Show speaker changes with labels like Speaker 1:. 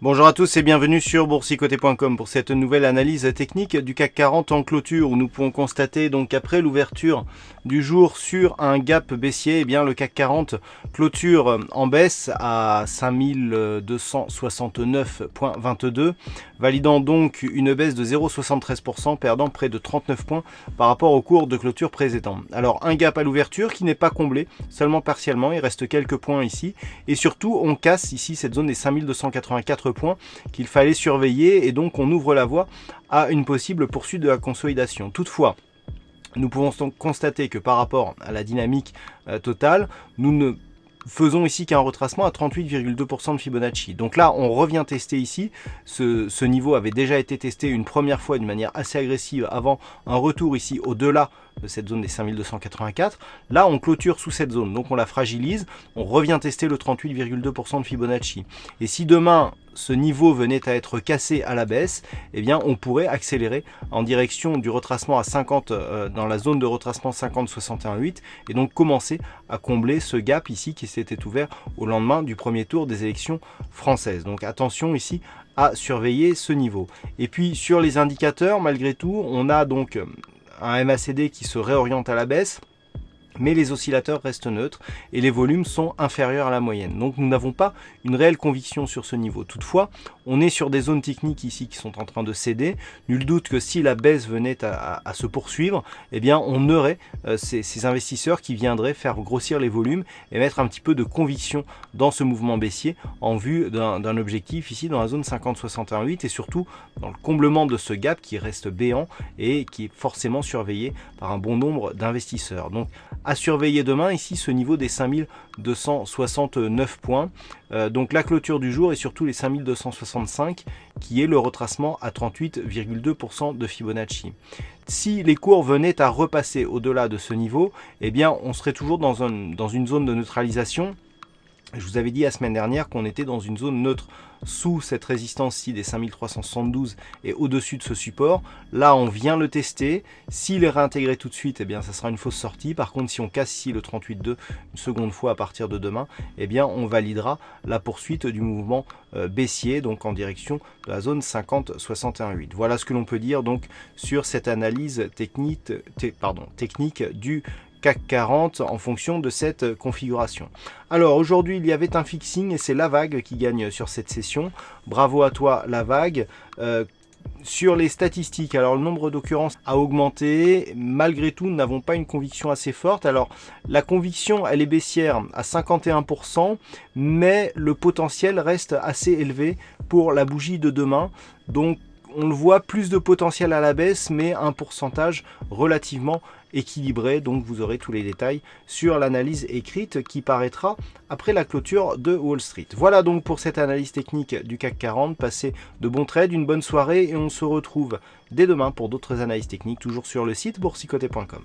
Speaker 1: Bonjour à tous et bienvenue sur boursicoté.com pour cette nouvelle analyse technique du CAC 40 en clôture où nous pouvons constater donc après l'ouverture du jour sur un gap baissier, eh bien le CAC 40 clôture en baisse à 5269,22, validant donc une baisse de 0,73%, perdant près de 39 points par rapport au cours de clôture précédent. Alors un gap à l'ouverture qui n'est pas comblé, seulement partiellement, il reste quelques points ici et surtout on casse ici cette zone des 5284 points qu'il fallait surveiller et donc on ouvre la voie à une possible poursuite de la consolidation. Toutefois, nous pouvons donc constater que par rapport à la dynamique totale, nous ne faisons ici qu'un retracement à 38,2% de Fibonacci. Donc là, on revient tester ici. Ce niveau avait déjà été testé une première fois d'une manière assez agressive avant un retour ici au-delà de cette zone des 5284. Là, on clôture sous cette zone, donc on la fragilise. On revient tester le 38,2% de Fibonacci. Et si demain, ce niveau venait à être cassé à la baisse, eh bien on pourrait accélérer en direction du retracement à 50 dans la zone de retracement 50-61,8 et donc commencer à combler ce gap ici qui s'était ouvert au lendemain du premier tour des élections françaises. Donc attention ici à surveiller ce niveau. Et puis sur les indicateurs, malgré tout, on a donc un MACD qui se réoriente à la baisse, mais les oscillateurs restent neutres et les volumes sont inférieurs à la moyenne. Donc nous n'avons pas une réelle conviction sur ce niveau. Toutefois, on est sur des zones techniques ici qui sont en train de céder. Nul doute que si la baisse venait à se poursuivre, eh bien on aurait ces investisseurs qui viendraient faire grossir les volumes et mettre un petit peu de conviction dans ce mouvement baissier en vue d'un objectif ici dans la zone 50-61,8 et surtout dans le comblement de ce gap qui reste béant et qui est forcément surveillé par un bon nombre d'investisseurs. Donc à surveiller demain ici ce niveau des 5269 points, donc la clôture du jour et surtout les 5265 qui est le retracement à 38,2% de Fibonacci. Si les cours venaient à repasser au-delà de ce niveau, eh bien on serait toujours dans une zone de neutralisation. Je vous avais dit la semaine dernière qu'on était dans une zone neutre sous cette résistance-ci des 5372 et au-dessus de ce support. Là, on vient le tester. S'il est réintégré tout de suite, eh bien, ça sera une fausse sortie. Par contre, si on casse ici le 38,2 une seconde fois à partir de demain, eh bien, on validera la poursuite du mouvement baissier, donc en direction de la zone 50-61,8. Voilà ce que l'on peut dire donc sur cette analyse technique du CAC 40 en fonction de cette configuration. Alors aujourd'hui il y avait un fixing et c'est la vague qui gagne sur cette session. Bravo à toi la vague. Sur les statistiques, alors le nombre d'occurrences a augmenté. Malgré tout, nous n'avons pas une conviction assez forte. Alors la conviction, elle est baissière à 51%, mais le potentiel reste assez élevé pour la bougie de demain. Donc on le voit, plus de potentiel à la baisse, mais un pourcentage relativement équilibré. Donc vous aurez tous les détails sur l'analyse écrite qui paraîtra après la clôture de Wall Street. Voilà donc pour cette analyse technique du CAC 40. Passez de bons trades, une bonne soirée et on se retrouve dès demain pour d'autres analyses techniques, toujours sur le site boursicoté.com.